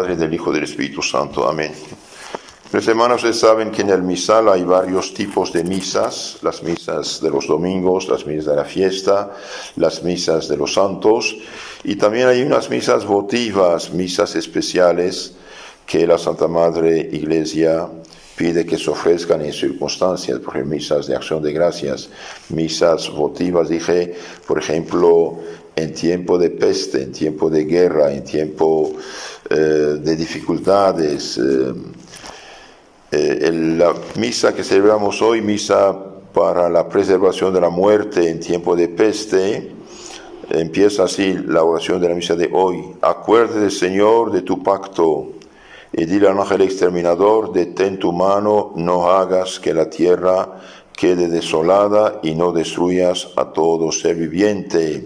Padre, del Hijo y del Espíritu Santo. Amén. Mis hermanos, ustedes saben que en el misal hay varios tipos de misas: las misas de los domingos, las misas de la fiesta, las misas de los santos, y también hay unas misas votivas, misas especiales que la Santa Madre Iglesia pide que se ofrezcan en circunstancias, por ejemplo, misas de acción de gracias, misas votivas, por ejemplo, en tiempo de peste, en tiempo de guerra, en tiempo de dificultades. La misa que celebramos hoy, misa para la preservación de la muerte en tiempo de peste, empieza así la oración de la misa de hoy. Acuérdate, Señor, de tu pacto, y dile al ángel exterminador: detén tu mano, no hagas que la tierra quede desolada y no destruyas a todo ser viviente.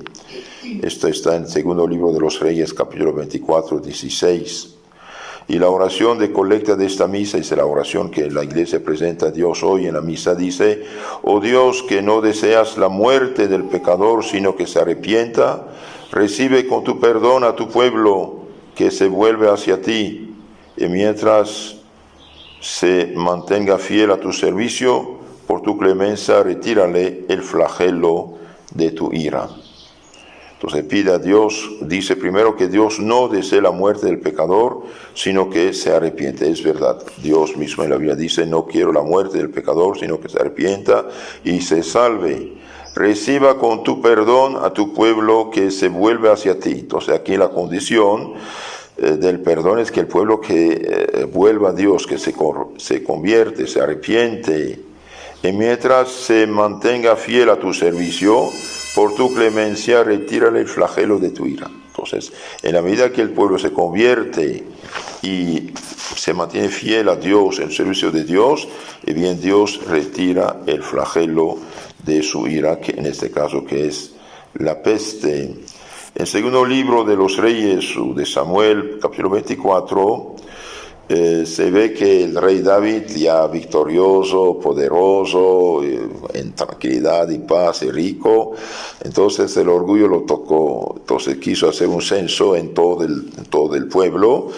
Esto está en el segundo libro de los Reyes, capítulo 24, 16. Y la oración de colecta de esta misa es la oración que la Iglesia presenta a Dios hoy en la misa. Dice: oh Dios, que no deseas la muerte del pecador, sino que se arrepienta, recibe con tu perdón a tu pueblo que se vuelve hacia ti, y mientras se mantenga fiel a tu servicio, por tu clemencia retírale el flagelo de tu ira. Entonces pide a Dios, dice primero que Dios no desea la muerte del pecador, sino que se arrepiente. Es verdad, Dios mismo en la Biblia dice: no quiero la muerte del pecador, sino que se arrepienta y se salve. Reciba con tu perdón a tu pueblo que se vuelve hacia ti. Entonces aquí la condición del perdón es que el pueblo que vuelva a Dios, que se convierte, se arrepiente, y mientras se mantenga fiel a tu servicio, por tu clemencia retírale el flagelo de tu ira. Entonces, en la medida que el pueblo se convierte y se mantiene fiel a Dios, en servicio de Dios, y bien Dios retira el flagelo de su ira, que en este caso que es la peste. En el segundo libro de los Reyes, de Samuel, capítulo 24, se ve que el rey David, ya victorioso, poderoso, en tranquilidad y paz y rico, entonces el orgullo lo tocó. Entonces quiso hacer un censo en todo el pueblo.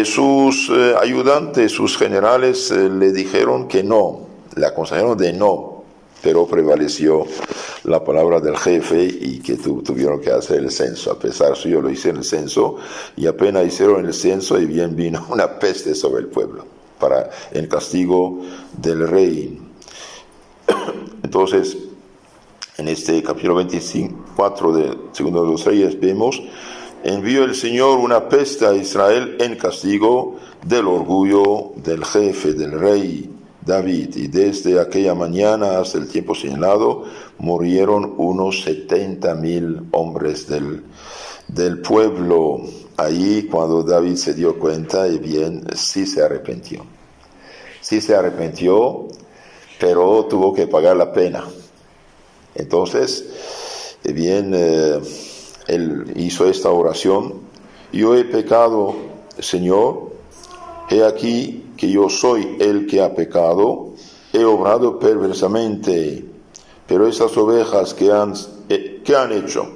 Sus ayudantes, sus generales le dijeron que no, le aconsejaron de no, pero prevaleció la palabra del jefe y que tuvieron que hacer el censo. A pesar suyo lo hicieron el censo, y apenas hicieron el censo y bien vino una peste sobre el pueblo para el castigo del rey. Entonces, en este capítulo 24 del segundo de los Reyes vemos: envió el Señor una peste a Israel en castigo del orgullo del jefe, del rey David, y desde aquella mañana hasta el tiempo señalado murieron unos 70,000 hombres del pueblo. Allí, cuando David se dio cuenta, y bien, sí se arrepintió, pero tuvo que pagar la pena. Entonces, bien, él hizo esta oración: yo he pecado, Señor, he aquí que yo soy el que ha pecado, he obrado perversamente, pero estas ovejas ¿qué han hecho?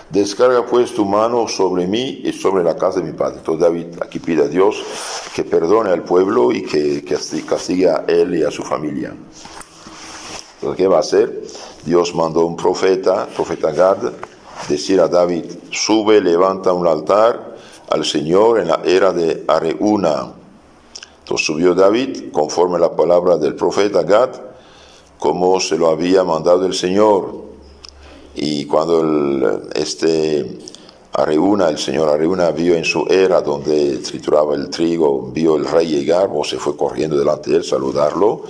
Descarga pues tu mano sobre mí y sobre la casa de mi padre. Entonces David aquí pide a Dios que perdone al pueblo y que castigue a él y a su familia. Entonces, ¿qué va a hacer? Dios mandó un profeta Gad, decir a David: sube, levanta un altar al Señor en la era de Araúna. Entonces subió David, conforme a la palabra del profeta Gad, como se lo había mandado el Señor. Y cuando el señor Araúna vio en su era donde trituraba el trigo, vio el rey llegar, se fue corriendo delante de él, saludarlo,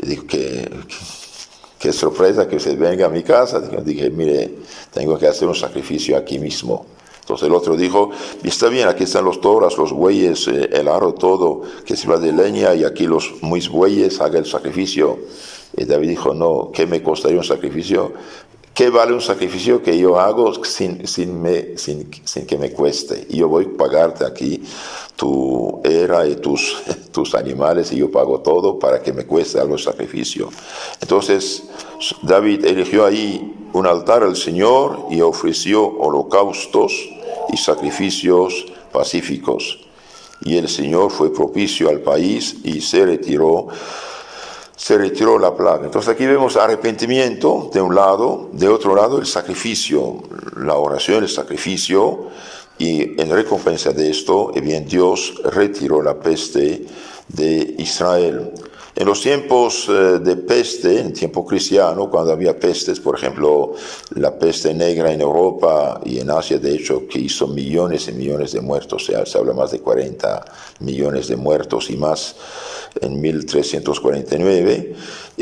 y dijo: qué sorpresa que usted venga a mi casa. Dije: mire, tengo que hacer un sacrificio aquí mismo. Entonces el otro dijo: está bien, aquí están los toras, los bueyes, el aro, todo, que sirva de leña, y aquí mis bueyes, haga el sacrificio. Y David dijo: no, ¿qué me costaría un sacrificio? ¿Qué vale un sacrificio que yo hago sin que me cueste? Y yo voy a pagarte aquí tu era y tus animales, y yo pago todo para que me cueste algo el sacrificio. Entonces David eligió ahí un altar al Señor y ofreció holocaustos y sacrificios pacíficos. y el Señor fue propicio al país y se retiró la plaga. Entonces aquí vemos arrepentimiento de un lado, de otro lado el sacrificio, la oración, el sacrificio, y en recompensa de esto, bien, Dios retiró la peste de Israel. En los tiempos de peste, en el tiempo cristiano, cuando había pestes, por ejemplo, la peste negra en Europa y en Asia, de hecho, que hizo millones y millones de muertos, se habla más de 40 millones de muertos y más en 1349,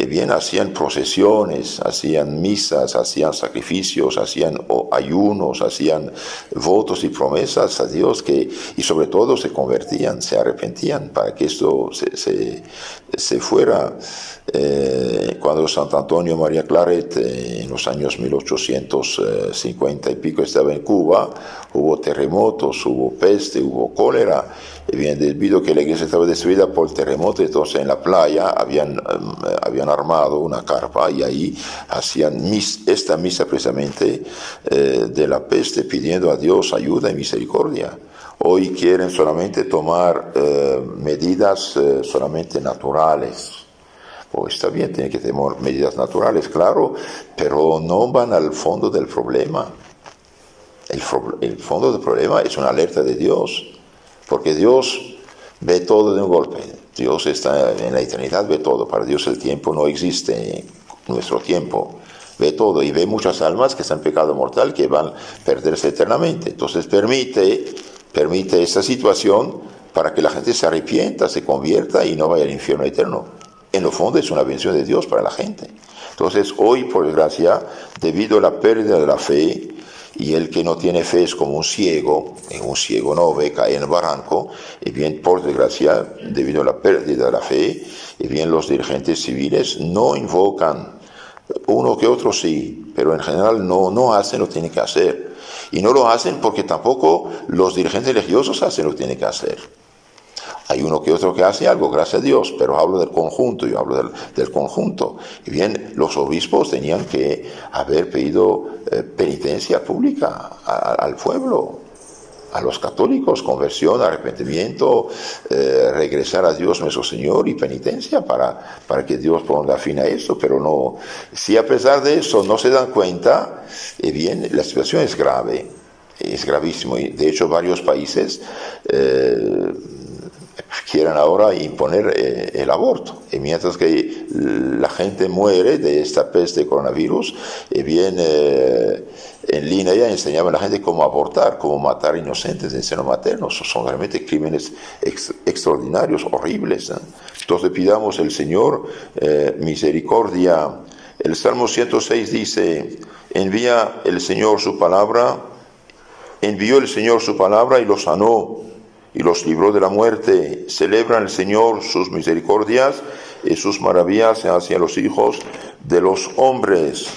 bien, hacían procesiones, hacían misas, hacían sacrificios, hacían ayunos, hacían votos y promesas a Dios, y sobre todo se convertían, se arrepentían para que esto se fuera. Cuando Santo Antonio María Claret en los años 1850 y pico estaba en Cuba, hubo terremotos, hubo peste, hubo cólera, y bien, debido a que la iglesia estaba destruida por el terremoto, entonces en la playa habían armado una carpa y ahí hacían esta misa precisamente de la peste, pidiendo a Dios ayuda y misericordia. Hoy quieren solamente tomar medidas solamente naturales. Pues está bien, tienen que tener medidas naturales, claro, pero no van al fondo del problema. El fondo del problema es una alerta de Dios, porque Dios ve todo de un golpe. Dios está en la eternidad, ve todo. Para Dios el tiempo no existe, nuestro tiempo. Ve todo y ve muchas almas que están en pecado mortal que van a perderse eternamente. Entonces permite esa situación para que la gente se arrepienta, se convierta y no vaya al infierno eterno. En lo fondo es una bendición de Dios para la gente. Entonces hoy, por desgracia, debido a la pérdida de la fe, y el que no tiene fe es como un ciego no ve, cae en el barranco, y bien, por desgracia, debido a la pérdida de la fe, y bien, los dirigentes civiles no invocan, uno que otro sí, pero en general no hacen lo que tienen que hacer. Y no lo hacen porque tampoco los dirigentes religiosos hacen lo que tienen que hacer. Hay uno que otro que hace algo, gracias a Dios, pero hablo del conjunto, yo hablo del conjunto. Y bien, los obispos tenían que haber pedido penitencia pública al pueblo, a los católicos, conversión, arrepentimiento, regresar a Dios nuestro Señor y penitencia para que Dios ponga fin a eso. Pero no, si a pesar de eso no se dan cuenta, bien, la situación es grave, es gravísimo. Y de hecho varios países quieren ahora imponer el aborto. Y mientras que la gente muere de esta peste de coronavirus, bien, en línea ya enseñaban a la gente cómo abortar, cómo matar inocentes en seno materno. Son realmente crímenes extraordinarios, horribles. Entonces pidamos al Señor misericordia. El Salmo 106 dice: envió el Señor su palabra y los sanó y los libró de la muerte. Celebran el Señor sus misericordias y sus maravillas hacia los hijos de los hombres.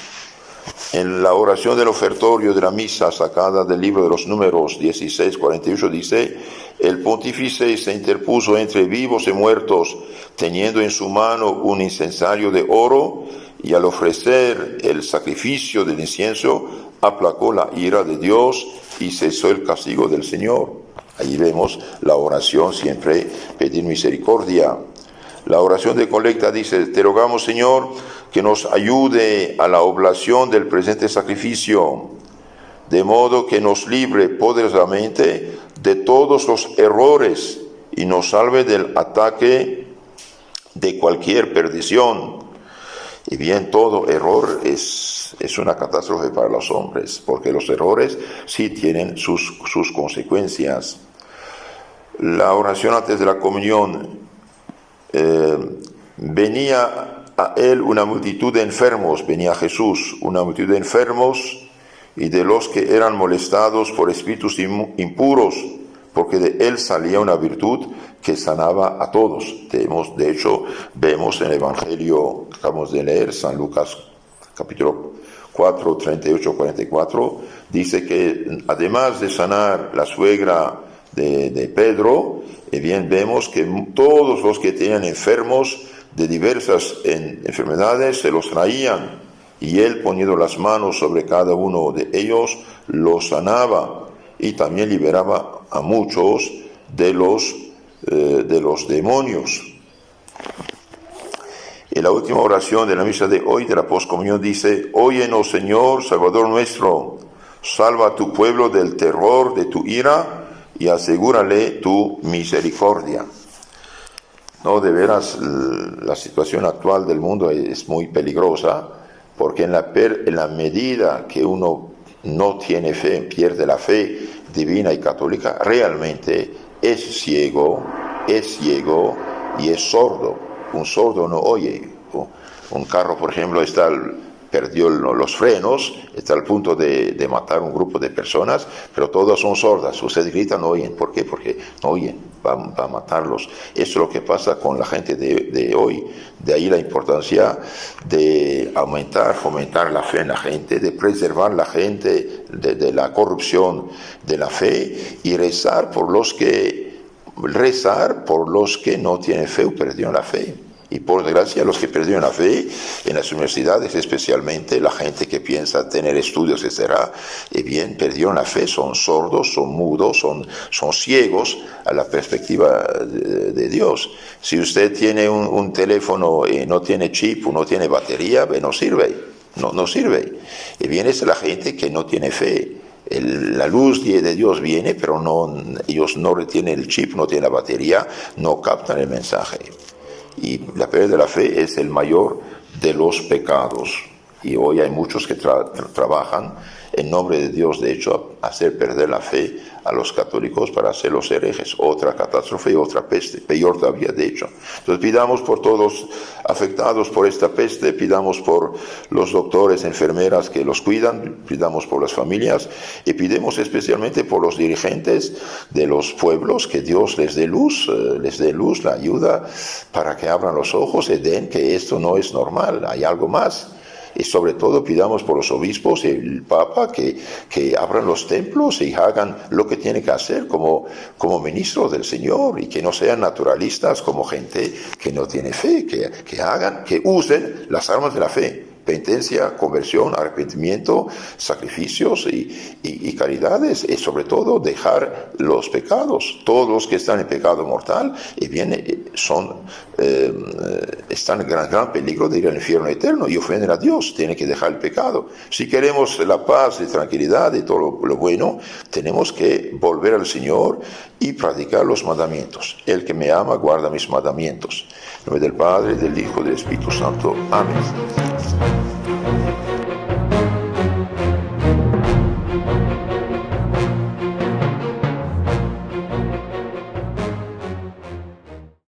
En la oración del ofertorio de la misa sacada del libro de los Números 16:48 dice: el pontífice se interpuso entre vivos y muertos, teniendo en su mano un incensario de oro, y al ofrecer el sacrificio del incienso aplacó la ira de Dios y cesó el castigo del Señor. Allí vemos la oración, siempre pedir misericordia. La oración de colecta dice: te rogamos, Señor, que nos ayude a la oblación del presente sacrificio, de modo que nos libre poderosamente de todos los errores y nos salve del ataque de cualquier perdición. Y bien, todo error es una catástrofe para los hombres, porque los errores sí tienen sus consecuencias. La oración antes de la comunión: venía a él una multitud de enfermos, venía Jesús, una multitud de enfermos y de los que eran molestados por espíritus impuros, porque de él salía una virtud que sanaba a todos. De hecho, vemos en el Evangelio que acabamos de leer, San Lucas capítulo 4, 38, 44, dice que además de sanar la suegra de Pedro, bien vemos que todos los que tenían enfermos de diversas enfermedades se los traían, y él, poniendo las manos sobre cada uno de ellos, los sanaba y también liberaba a muchos de los de los demonios. Y la última oración de la misa de hoy, de la postcomunión, dice: Óyenos, Señor, Salvador nuestro, salva a tu pueblo del terror de tu ira y asegúrale tu misericordia. No, de veras, la situación actual del mundo es muy peligrosa, porque en la medida que uno no tiene fe, pierde la fe divina y católica, realmente es ciego y es sordo. Un sordo no oye. Un carro, por ejemplo, perdió los frenos, está al punto de matar un grupo de personas, pero todas son sordas. Ustedes gritan, no oyen. ¿Por qué? Porque no oyen, va a matarlos. Eso es lo que pasa con la gente de hoy. De ahí la importancia de fomentar la fe en la gente, de preservar la gente de la corrupción de la fe y rezar por los que no tienen fe o perdieron la fe. Y por desgracia, los que perdieron la fe en las universidades, especialmente la gente que piensa tener estudios, etc., bien, perdieron la fe, son sordos, son mudos, son ciegos a la perspectiva de Dios. Si usted tiene un teléfono y no tiene chip o no tiene batería, no sirve, no sirve. Y bien, es la gente que no tiene fe. La luz de Dios viene, pero ellos no retienen el chip, no tienen la batería, no captan el mensaje. Y la pérdida de la fe es el mayor de los pecados. Y hoy hay muchos que trabajan en nombre de Dios, de hecho, a hacer perder la fe a los católicos para hacerlos herejes. Otra catástrofe, otra peste, peor todavía, de hecho. Entonces pidamos por todos afectados por esta peste, pidamos por los doctores, enfermeras que los cuidan, pidamos por las familias y pidemos especialmente por los dirigentes de los pueblos, que Dios les dé luz, la ayuda para que abran los ojos y den que esto no es normal, hay algo más. Y sobre todo pidamos por los obispos y el Papa que abran los templos y hagan lo que tienen que hacer como ministros del Señor, y que no sean naturalistas como gente que no tiene fe, que usen las armas de la fe: penitencia, conversión, arrepentimiento, sacrificios y caridades, y sobre todo dejar los pecados. Todos los que están en pecado mortal están en gran peligro de ir al infierno eterno y ofenden a Dios. Tienen que dejar el pecado. Si queremos la paz y tranquilidad y todo lo bueno, tenemos que volver al Señor y practicar los mandamientos. El que me ama guarda mis mandamientos. En nombre del Padre, del Hijo y del Espíritu Santo. Amén.